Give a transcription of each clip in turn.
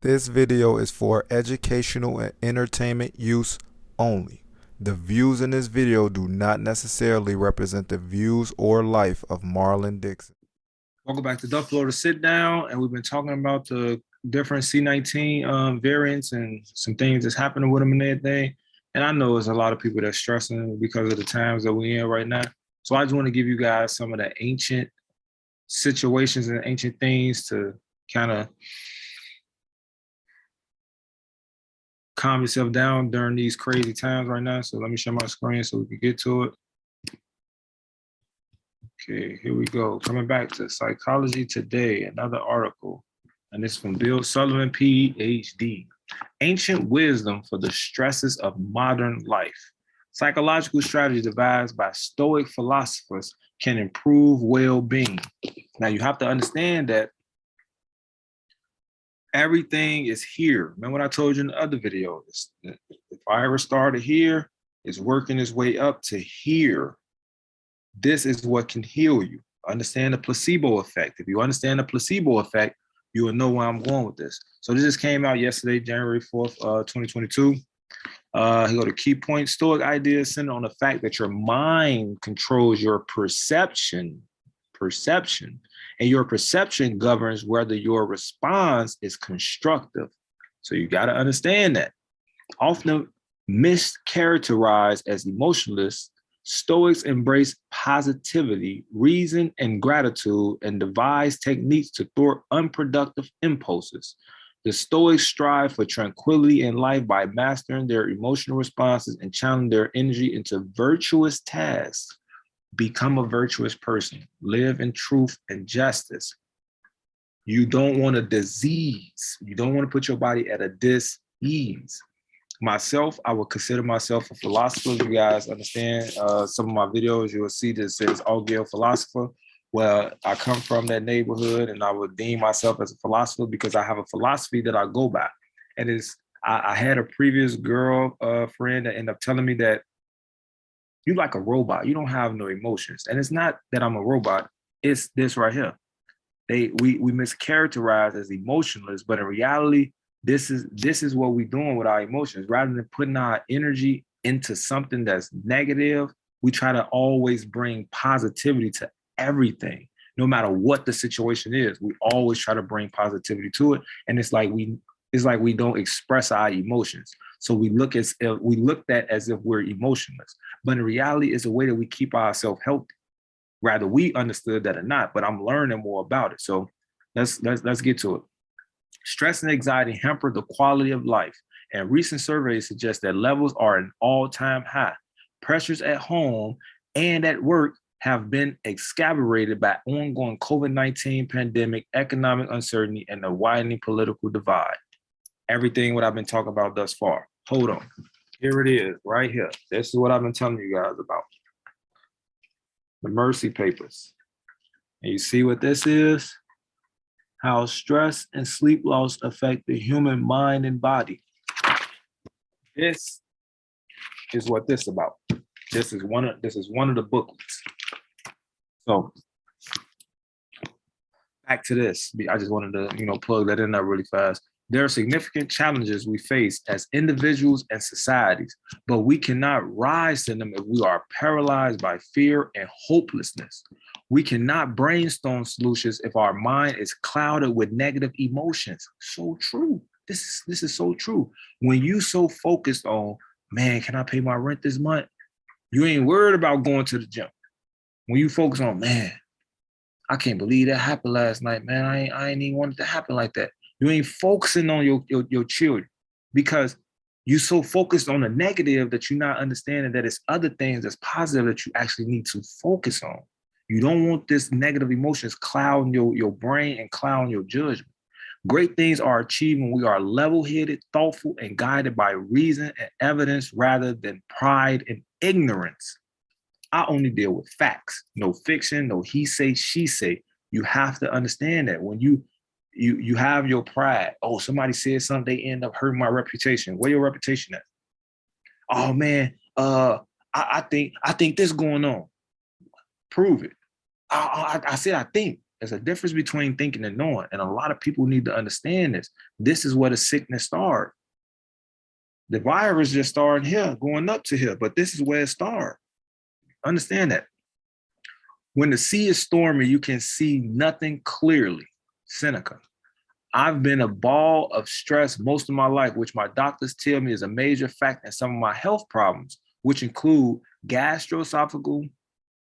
This video is for educational and entertainment use only. The views in this video do not necessarily represent the views or life of Marlon Dixon. Welcome back to Duffle LO to Sit Down, and we've been talking about the different C19 variants and some things that's happening with them and everything. And I know there's a lot of people that's stressing because of the times that we're in right now. So I just want to give you guys some of the ancient situations and ancient things to kind of calm yourself down during these crazy times right now. So let me share my screen so we can get to it. Okay, here we go. Coming back to Psychology Today, another article, and it's from Bill Sullivan, PhD. Ancient wisdom for the stresses of modern life. Psychological strategies devised by Stoic philosophers can improve well-being. Now you have to understand that everything is here. Remember what I told you in the other video? The fire started here, it's working its way up to here. This is what can heal you. Understand the placebo effect. If you understand the placebo effect, you will know where I'm going with this. So this just came out yesterday, January 4th, 2022. He go to key points. Stoic ideas centered on the fact that your mind controls your perception, and your perception governs whether your response is constructive. So you got to understand that. Often mischaracterized as emotionless, Stoics embrace positivity, reason, and gratitude, and devise techniques to thwart unproductive impulses. The Stoics strive for tranquility in life by mastering their emotional responses and channeling their energy into virtuous tasks. Become a virtuous person. Live in truth and justice. You don't want a disease. You don't want to put your body at a dis-ease. Myself, I would consider myself a philosopher. You guys understand some of my videos, you will see that it says Augiel philosopher. Well, I come from that neighborhood and I would deem myself as a philosopher because I have a philosophy that I go by. And I had a previous girl friend that ended up telling me that you like a robot. You don't have no emotions. And it's not that I'm a robot. It's this right here. We mischaracterize as emotionless, but in reality, this is what we're doing with our emotions. Rather than putting our energy into something that's negative, we try to always bring positivity to everything. No matter what the situation is, we always try to bring positivity to it. And it's like we don't express our emotions. So we look at as if we're emotionless. But in reality, it's a way that we keep ourselves healthy. Rather, we understood that or not, but I'm learning more about it. So let's get to it. Stress and anxiety hamper the quality of life, and recent surveys suggest that levels are an all-time high. Pressures at home and at work have been exacerbated by ongoing COVID-19 pandemic, economic uncertainty, and the widening political divide. Everything what I've been talking about thus far. Hold on. Here it is, right here. This is what I've been telling you guys about. The Mercy Papers. And you see what this is? How stress and sleep loss affect the human mind and body. This is what this is about. This is one of the booklets. So back to this. I just wanted to, plug that in there really fast. There are significant challenges we face as individuals and societies, but we cannot rise to them if we are paralyzed by fear and hopelessness. We cannot brainstorm solutions if our mind is clouded with negative emotions. So true. This is so true. When you so focused on, man, can I pay my rent this month? You ain't worried about going to the gym. When you focus on, man, I can't believe that happened last night, man. I ain't even want it to happen like that. You ain't focusing on your children because you're so focused on the negative that you're not understanding that it's other things that's positive that you actually need to focus on. You don't want this negative emotions clouding your brain and clouding your judgment. Great things are achieved when we are level-headed, thoughtful, and guided by reason and evidence rather than pride and ignorance. I only deal with facts, no fiction, no he say, she say. You have to understand that when you have your pride. Oh, somebody said something, they end up hurting my reputation. Where your reputation at? Oh man, I think this going on. Prove it. I said I think. There's a difference between thinking and knowing. And a lot of people need to understand this. This is where the sickness starts. The virus just started here, going up to here, but this is where it started. Understand that. When the sea is stormy, you can see nothing clearly. Seneca. I've been a ball of stress most of my life, which my doctors tell me is a major factor in some of my health problems, which include gastroesophageal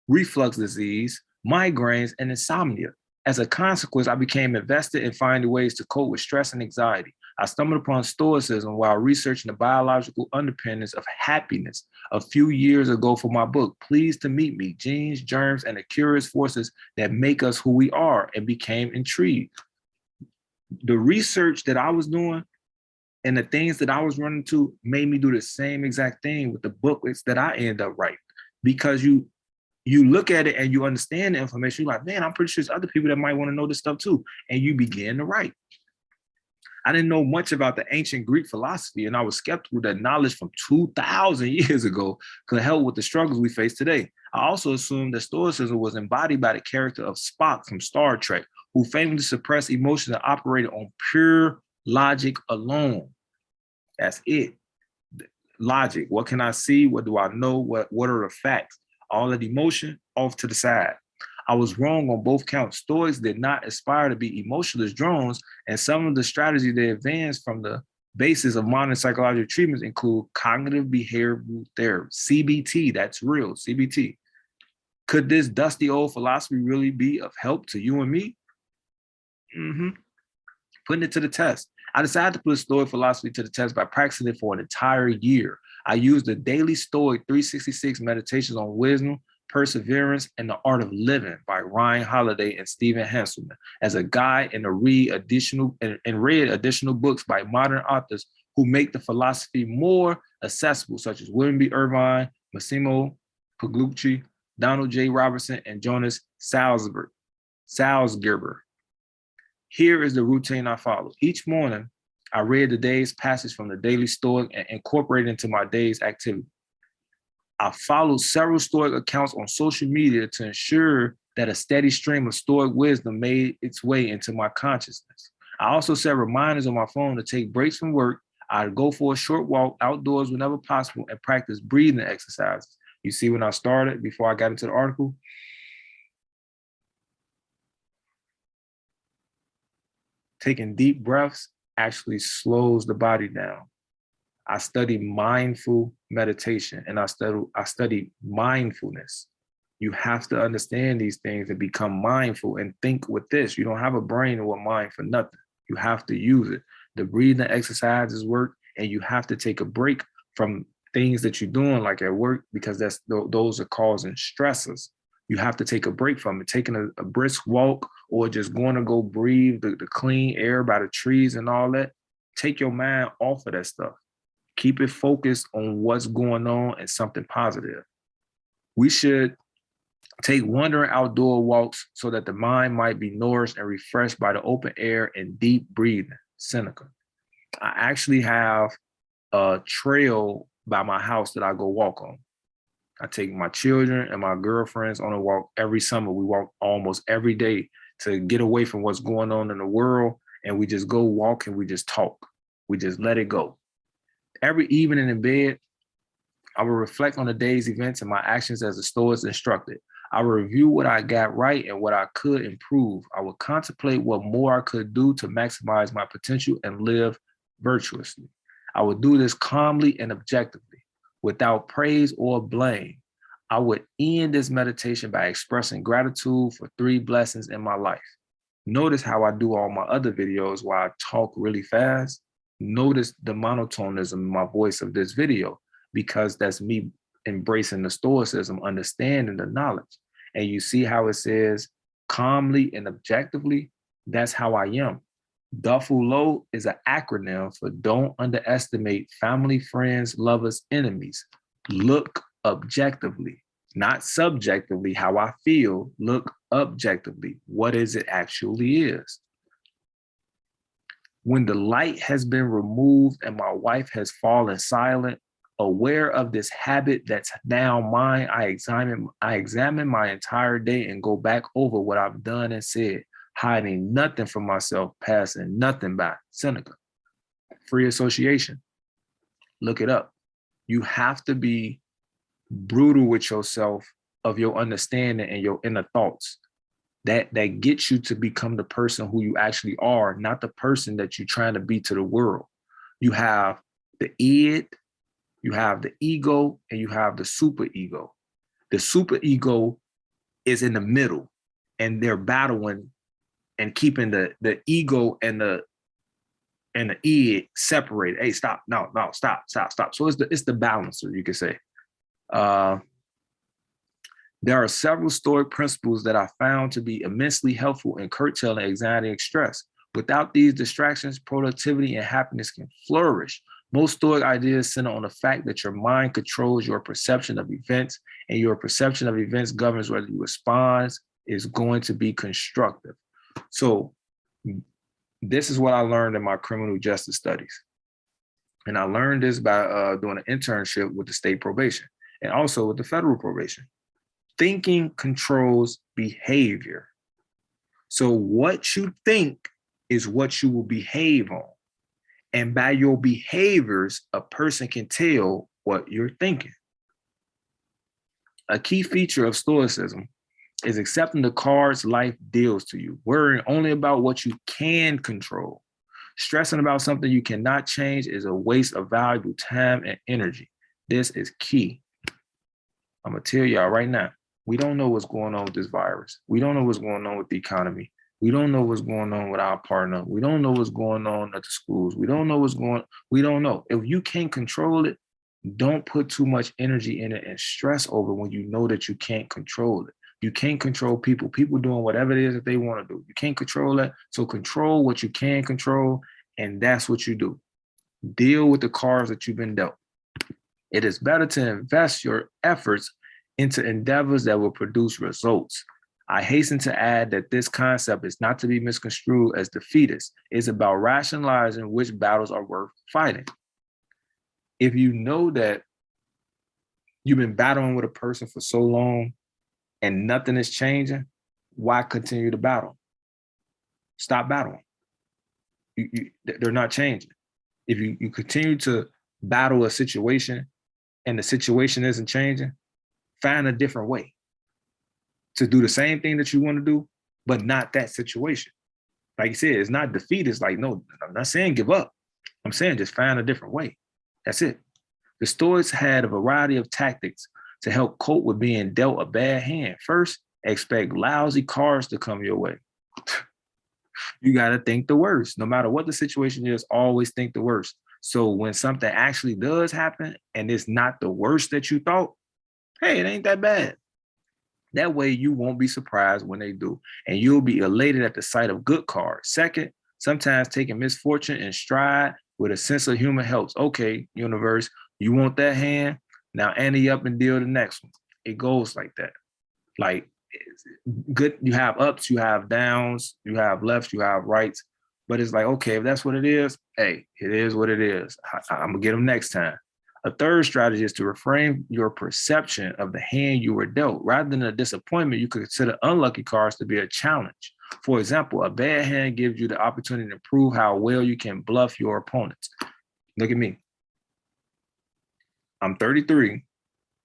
reflux disease, migraines, and insomnia. As a consequence, I became invested in finding ways to cope with stress and anxiety. I stumbled upon Stoicism while researching the biological underpinnings of happiness a few years ago for my book, Pleased to Meet Me, Genes, Germs, and the Curious Forces That Make Us Who We Are, and became intrigued. The research that I was doing and the things that I was running to made me do the same exact thing with the booklets that I end up writing. Because you look at it and you understand the information, you're like, man, I'm pretty sure there's other people that might want to know this stuff too. And you begin to write. I didn't know much about the ancient Greek philosophy, and I was skeptical that knowledge from 2,000 years ago could help with the struggles we face today. I also assumed that Stoicism was embodied by the character of Spock from Star Trek, who famously suppressed emotions and operated on pure logic alone. That's it. Logic. What can I see? What do I know? What are the facts? All of the emotion off to the side. I was wrong on both counts. Stoics did not aspire to be emotionless drones, and some of the strategies they advanced from the basis of modern psychological treatments include cognitive behavioral therapy, CBT. That's real, CBT. Could this dusty old philosophy really be of help to you and me? Putting it to the test. I decided to put Stoic philosophy to the test by practicing it for an entire year. I used the daily Stoic 366 meditations on wisdom, perseverance, and the art of living by Ryan Holiday and Stephen Hanselman as a guide, and read additional books by modern authors who make the philosophy more accessible, such as William B. Irvine, Massimo Pagliucci, Donald J. Robertson, and Jonas Salzgerber. Here is the routine I follow. Each morning, I read the day's passage from the Daily Stoic and incorporated it into my day's activity. I followed several Stoic accounts on social media to ensure that a steady stream of Stoic wisdom made its way into my consciousness. I also set reminders on my phone to take breaks from work. I'd go for a short walk outdoors whenever possible and practice breathing exercises. You see, when I started, before I got into the article, taking deep breaths actually slows the body down. I study mindful meditation, and I study mindfulness. You have to understand these things and become mindful and think with this. You don't have a brain or a mind for nothing. You have to use it. The breathing exercises work, and you have to take a break from things that you're doing like at work, because those are causing stressors. You have to take a break from it, taking a brisk walk or just going to go breathe the clean air by the trees and all that. Take your mind off of that stuff. Keep it focused on what's going on and something positive. We should take wandering outdoor walks so that the mind might be nourished and refreshed by the open air and deep breathing. Seneca. I actually have a trail by my house that I go walk on. I take my children and my girlfriends on a walk every summer. We walk almost every day to get away from what's going on in the world, and we just go walk and we just talk. We just let it go. Every evening in bed, I will reflect on the day's events and my actions as the Stoics instructed. I will review what I got right and what I could improve. I will contemplate what more I could do to maximize my potential and live virtuously. I will do this calmly and objectively, without praise or blame. I would end this meditation by expressing gratitude for 3 blessings in my life. Notice how I do all my other videos while I talk really fast. Notice the monotonism in my voice of this video, because that's me embracing the Stoicism, understanding the knowledge. And you see how it says calmly and objectively? That's how I am. Duffle LO is an acronym for don't underestimate family, friends, lovers, enemies. Look objectively, not subjectively how I feel. Look objectively. What is it actually is? When the light has been removed and my wife has fallen silent, aware of this habit that's now mine, I examine my entire day and go back over what I've done and said. hiding nothing from myself, passing nothing back. Seneca. Free association. Look it up. You have to be brutal with yourself of your understanding and your inner thoughts. That gets you to become the person who you actually are, not the person that you're trying to be to the world. You have the id, you have the ego, and you have the super ego. The super ego is in the middle, and they're battling and keeping the ego and the id separated. Hey, stop, no, stop. So it's the balancer, you could say. There are several Stoic principles that I found to be immensely helpful in curtailing anxiety and stress. Without these distractions, productivity and happiness can flourish. Most Stoic ideas center on the fact that your mind controls your perception of events, and your perception of events governs whether you respond is going to be constructive. So this is what I learned in my criminal justice studies. And I learned this by doing an internship with the state probation and also with the federal probation. Thinking controls behavior. So what you think is what you will behave on. And by your behaviors, a person can tell what you're thinking. A key feature of Stoicism is accepting the cards life deals to you, worrying only about what you can control. Stressing about something you cannot change is a waste of valuable time and energy. This is key. I'm going to tell y'all right now, we don't know what's going on with this virus. We don't know what's going on with the economy. We don't know what's going on with our partner. We don't know what's going on at the schools. We don't know we don't know. If you can't control it, don't put too much energy in it and stress over when you know that you can't control it. You can't control people. People doing whatever it is that they want to do. You can't control that. So control what you can control, and that's what you do. Deal with the cards that you've been dealt. It is better to invest your efforts into endeavors that will produce results. I hasten to add that this concept is not to be misconstrued as defeatist. It's about rationalizing which battles are worth fighting. If you know that you've been battling with a person for so long and nothing is changing, why continue to battle? Stop battling. They're not changing. If you continue to battle a situation and the situation isn't changing, find a different way to do the same thing that you want to do, but not that situation. Like you said, it's not defeat. It's like, no, I'm not saying give up. I'm saying just find a different way. That's it. The Stoics had a variety of tactics to help cope with being dealt a bad hand. First, expect lousy cards to come your way. You got to think the worst. No matter what the situation is, always think the worst. So when something actually does happen and it's not the worst that you thought, hey, it ain't that bad. That way you won't be surprised when they do, and you'll be elated at the sight of good cards. Second, sometimes taking misfortune in stride with a sense of humor helps. Okay, universe, you want that hand? Now ante up and deal the next one. It goes like that. Like good, you have ups, you have downs, you have lefts, you have rights, but it's like, okay, if that's what it is, hey, it is what it is. I'm gonna get them next time. A third strategy is to reframe your perception of the hand you were dealt. Rather than a disappointment, you could consider unlucky cards to be a challenge. For example, a bad hand gives you the opportunity to prove how well you can bluff your opponents. Look at me. I'm 33,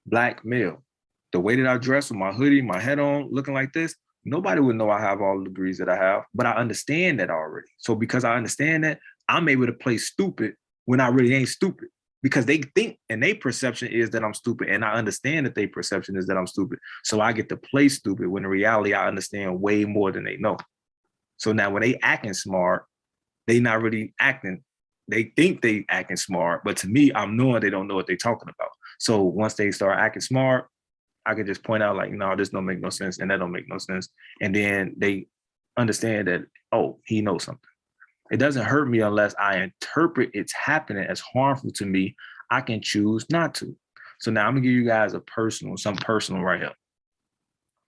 black male. The way that I dress with my hoodie, my head on, looking like this, nobody would know I have all the degrees that I have, but I understand that already. So because I understand that, I'm able to play stupid when I really ain't stupid. Because they think and their perception is that I'm stupid, and I understand that their perception is that I'm stupid. So I get to play stupid when in reality I understand way more than they know. So now when they acting smart, they not really acting. They think they acting smart, but to me, I'm knowing they don't know what they're talking about. So once they start acting smart, I can just point out like, no, this don't make no sense, and that don't make no sense. And then they understand that, oh, he knows something. It doesn't hurt me unless I interpret it's happening as harmful to me. I can choose not to. So now I'm gonna give you guys something personal right here.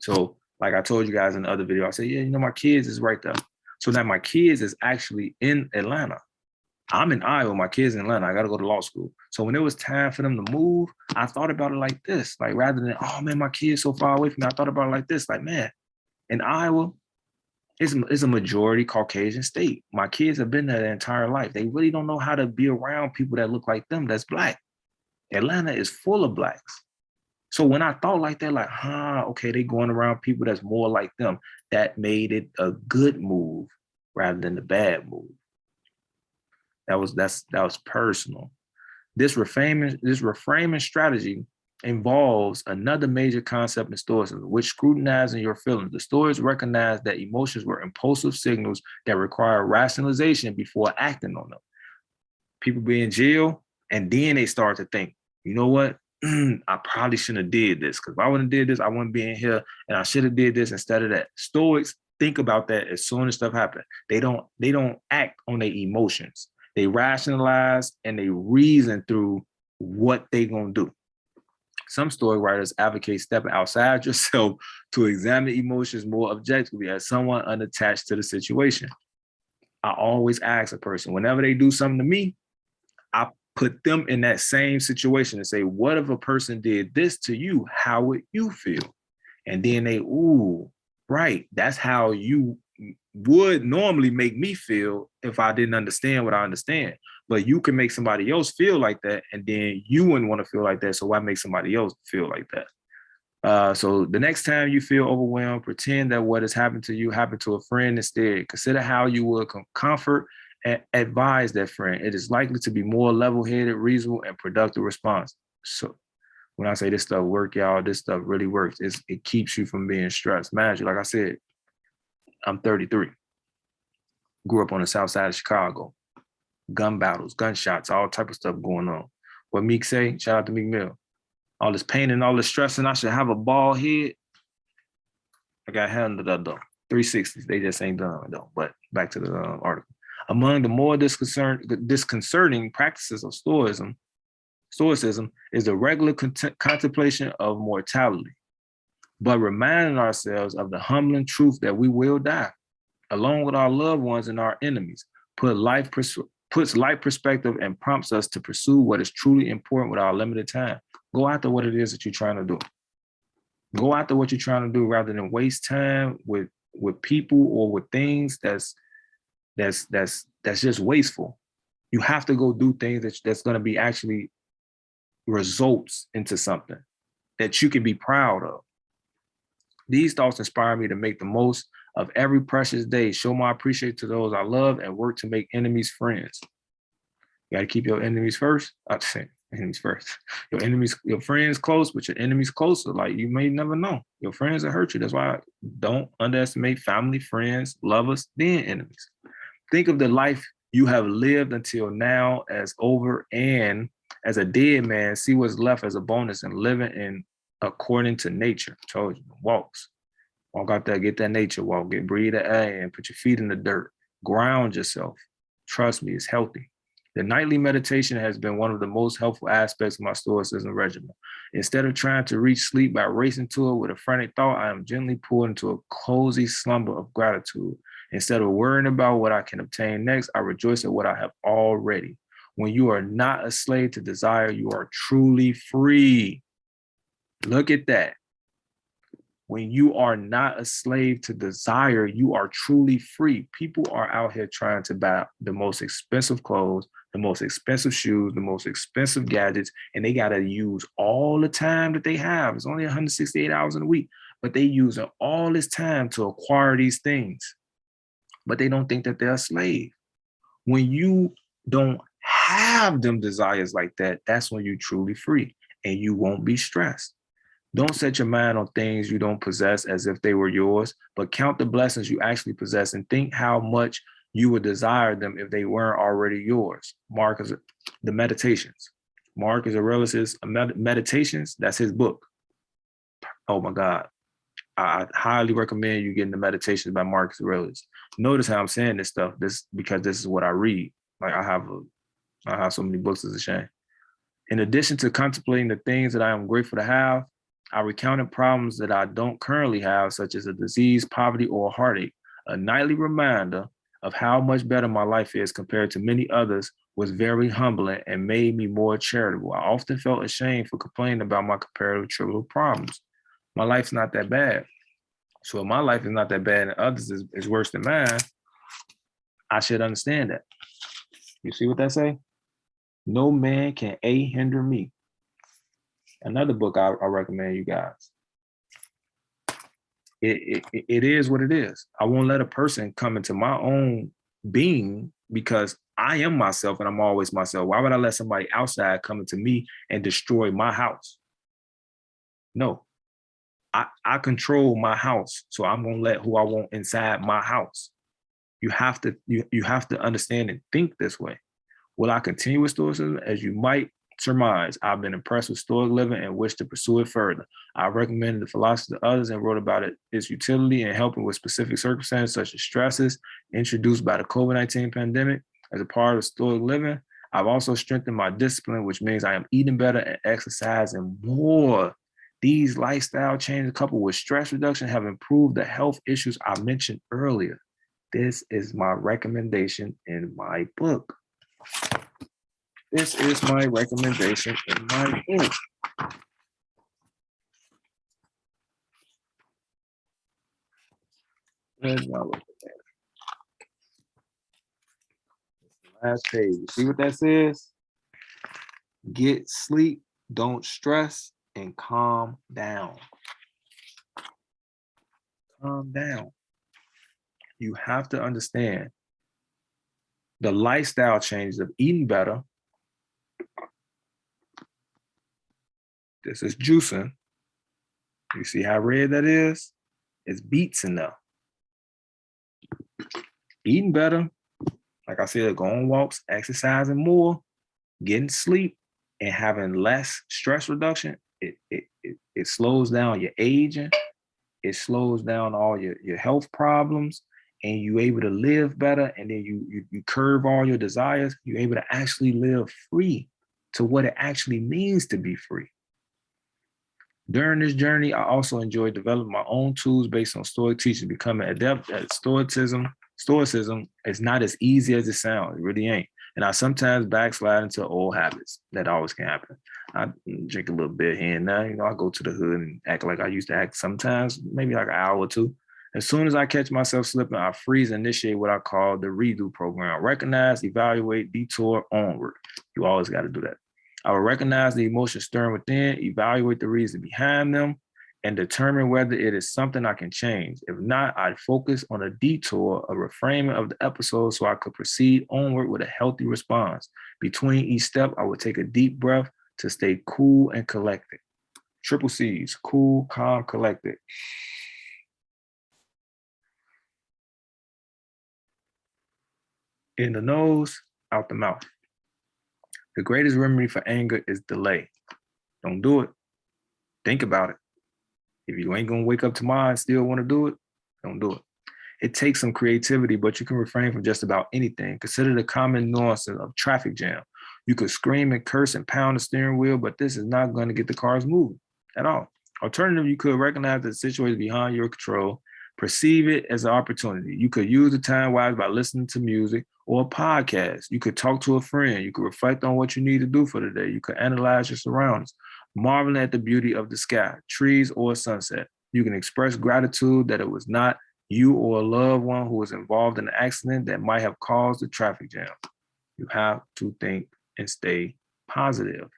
So like I told you guys in the other video, I said, yeah, my kids is right there. So now my kids is actually in Atlanta. I'm in Iowa, my kids in Atlanta. I gotta go to law school. So when it was time for them to move, I thought about it like this. Like rather than, oh man, my kids so far away from me, I thought about it like this. Like, man, in Iowa, It's a majority Caucasian state. My kids have been there their entire life. They really don't know how to be around people that look like them that's Black. Atlanta is full of Blacks. So when I thought like that, like, okay, they going around people that's more like them, that made it a good move rather than the bad move. That was personal. This reframing strategy involves another major concept in Stoicism, which scrutinizing your feelings. The Stoics recognize that emotions were impulsive signals that require rationalization before acting on them. People be in jail, and then they start to think, you know what? I probably shouldn't have did this, because if I wouldn't have did this, I wouldn't be in here, and I should have did this instead of that. Stoics think about that as soon as stuff happens. They don't act on their emotions. They rationalize and they reason through what they gonna do. Some story writers advocate stepping outside yourself to examine emotions more objectively as someone unattached to the situation. I always ask a person, whenever they do something to me, I put them in that same situation and say, what if a person did this to you? How would you feel? And then they, ooh, right. That's how you would normally make me feel if I didn't understand what I understand. But you can make somebody else feel like that, and then you wouldn't want to feel like that. So why make somebody else feel like that? So the next time you feel overwhelmed, pretend that what has happened to you happened to a friend instead. Consider how you would comfort and advise that friend. It is likely to be more level-headed, reasonable, and productive response. So when I say this stuff work, y'all, this stuff really works. It keeps you from being stressed. Imagine, like I said, I'm 33. Grew up on the south side of Chicago. Gun battles, gunshots, all type of stuff going on. What Meek say, shout out to Meek Mill. All this pain and all this stress, and I should have a bald head. I got handled that though. 360s, they just ain't done though. But back to the article. Among the more disconcerting practices of Stoicism is the regular contemplation of mortality, but reminding ourselves of the humbling truth that we will die, along with our loved ones and our enemies, puts life perspective and prompts us to pursue what is truly important with our limited time. Go after what it is that you're trying to do. Go after what you're trying to do rather than waste time with people or with things that's just wasteful. You have to go do things that's going to be actually results into something that you can be proud of. These thoughts inspire me to make the most of every precious day, show my appreciation to those I love, and work to make enemies friends. You got to keep your enemies first. I'm saying enemies first. Your friends close, but your enemies closer. Like, you may never know. Your friends will hurt you. That's why don't underestimate family, friends, lovers, then enemies. Think of the life you have lived until now as over, and as a dead man, see what's left as a bonus and living in according to nature. I told you, walks. Walk out there, get that nature walk, breathe the air and put your feet in the dirt. Ground yourself. Trust me, it's healthy. The nightly meditation has been one of the most helpful aspects of my Stoicism regimen. Instead of trying to reach sleep by racing to it with a frantic thought, I am gently pulled into a cozy slumber of gratitude. Instead of worrying about what I can obtain next, I rejoice at what I have already. When you are not a slave to desire, you are truly free. Look at that. When you are not a slave to desire, you are truly free. People are out here trying to buy the most expensive clothes, the most expensive shoes, the most expensive gadgets, and they got to use all the time that they have. It's only 168 hours in a week, but they use all this time to acquire these things. But they don't think that they're a slave. When you don't have them desires like that, that's when you're truly free and you won't be stressed. Don't set your mind on things you don't possess as if they were yours, but count the blessings you actually possess and think how much you would desire them if they weren't already yours. Marcus, the Meditations. Marcus Aurelius' Meditations, that's his book. Oh my God. I highly recommend you getting the Meditations by Marcus Aurelius. Notice how I'm saying this stuff, because this is what I read. Like I have so many books, it's a shame. In addition to contemplating the things that I am grateful to have, I recounted problems that I don't currently have, such as a disease, poverty, or heartache. A nightly reminder of how much better my life is compared to many others was very humbling and made me more charitable. I often felt ashamed for complaining about my comparative trivial problems. My life's not that bad. So if my life is not that bad and others is worse than mine, I should understand that. You see what that say? No man can hinder me. Another book I recommend you guys. It is what it is. I won't let a person come into my own being because I am myself and I'm always myself. Why would I let somebody outside come into me and destroy my house? No, I control my house. So I'm going to let who I want inside my house. You have to understand and think this way. Will I continue with Stoicism? As you might surmise, I've been impressed with Stoic living and wish to pursue it further. I recommended the philosophy to others and wrote about its utility in helping with specific circumstances such as stresses introduced by the COVID-19 pandemic. As a part of Stoic living, I've also strengthened my discipline, which means I am eating better and exercising more. These lifestyle changes, coupled with stress reduction, have improved the health issues I mentioned earlier. This is my recommendation in my book. This is my recommendation in my book. Let's not look at that. Last page. See what that says? Get sleep, don't stress, and calm down. Calm down. You have to understand the lifestyle changes of eating better. This is juicing. You see how red that is? It's beets in there. Eating better, like I said, going on walks, exercising more, getting sleep, and having less stress reduction. It slows down your aging. It slows down all your health problems, and you're able to live better. And then you curve all your desires. You're able to actually live free to what it actually means to be free. During this journey, I also enjoyed developing my own tools based on Stoic teaching, becoming adept at Stoicism. Stoicism is not as easy as it sounds. It really ain't. And I sometimes backslide into old habits. That always can happen. I drink a little bit here and there. I go to the hood and act like I used to act sometimes, maybe like an hour or two. As soon as I catch myself slipping, I freeze and initiate what I call the redo program. Recognize, evaluate, detour, onward. You always got to do that. I will recognize the emotions stirring within, evaluate the reason behind them, and determine whether it is something I can change. If not, I'd focus on a detour, a reframing of the episode so I could proceed onward with a healthy response. Between each step, I would take a deep breath to stay cool and collected. Triple C's, cool, calm, collected. In the nose, out the mouth. The greatest remedy for anger is delay. Don't do it. Think about it. If you ain't gonna wake up tomorrow and still want to do it, don't do it. It takes some creativity, but you can refrain from just about anything. Consider the common nuances of traffic jam. You could scream and curse and pound the steering wheel, but this is not going to get the cars moving at all. Alternatively, you could recognize that the situation is beyond your control, perceive it as an opportunity. You could use the time wise by listening to music or a podcast. You could talk to a friend. You could reflect on what you need to do for the day. You could analyze your surroundings, marveling at the beauty of the sky, trees, or sunset. You can express gratitude that it was not you or a loved one who was involved in an accident that might have caused the traffic jam. You have to think and stay positive.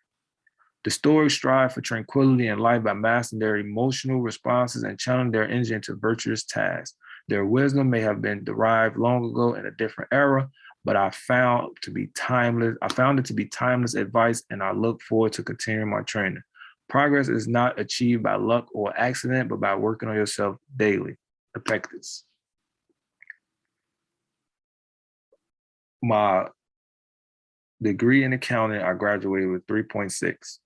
The Stoics strive for tranquility in life by mastering their emotional responses and channeling their energy into virtuous tasks. Their wisdom may have been derived long ago in a different era, but I found it to be timeless advice, and I look forward to continuing my training. Progress is not achieved by luck or accident, but by working on yourself daily. Epictetus. My degree in accounting, I graduated with 3.6.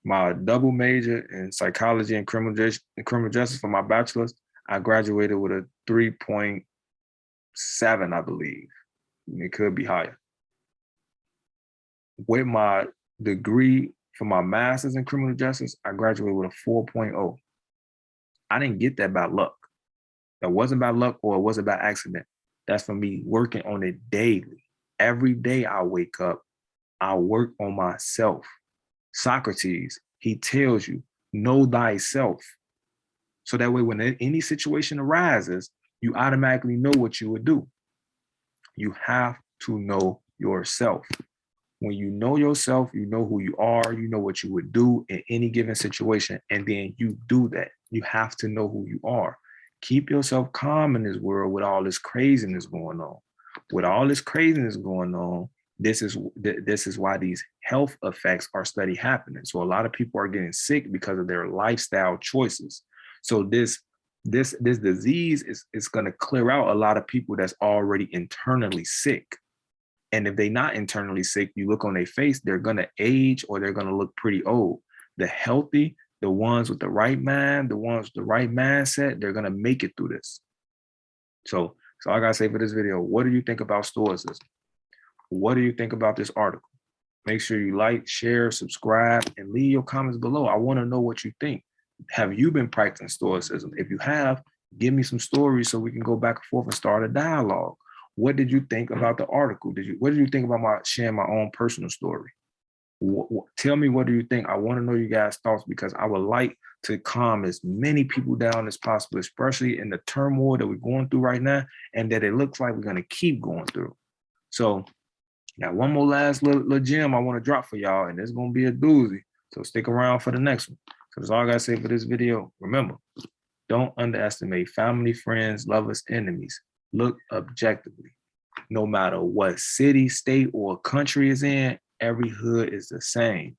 My double major in psychology and criminal justice for my bachelor's, I graduated with a 3.7, I believe. It could be higher. With my degree for my master's in criminal justice, I graduated with a 4.0. I didn't get that by luck. That wasn't by luck or it wasn't by accident. That's for me working on it daily. Every day I wake up, I work on myself. Socrates, he tells you, know thyself. So that way, when any situation arises, you automatically know what you would do. You have to know yourself. When you know yourself, you know who you are, you know what you would do in any given situation, and then you do that. You have to know who you are. Keep yourself calm in this world with all this craziness going on. With all this craziness going on, this is why these health effects are steady happening. So a lot of people are getting sick because of their lifestyle choices. So this disease is going to clear out a lot of people that's already internally sick. And if they're not internally sick, you look on their face, they're going to age or they're going to look pretty old. The healthy, the ones with the right mind, the ones with the right mindset, they're going to make it through this. So I got to say for this video, what do you think about Stoicism? What do you think about this article? Make sure you like, share, subscribe, and leave your comments below. I want to know what you think. Have you been practicing Stoicism? If you have, give me some stories so we can go back and forth and start a dialogue. What did you think about the article? What did you think about sharing my own personal story? Tell me, what do you think? I want to know you guys' thoughts, because I would like to calm as many people down as possible, especially in the turmoil that we're going through right now, and that it looks like we're going to keep going through. So got one more last little gem I want to drop for y'all, and it's going to be a doozy. So stick around for the next one. So that's all I got to say for this video. Remember, don't underestimate family, friends, lovers, enemies. Look objectively. No matter what city, state, or country is in, every hood is the same.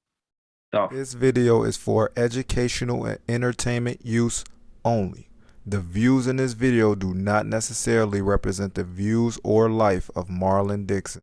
This video is for educational and entertainment use only. The views in this video do not necessarily represent the views or life of Marlon Dixon.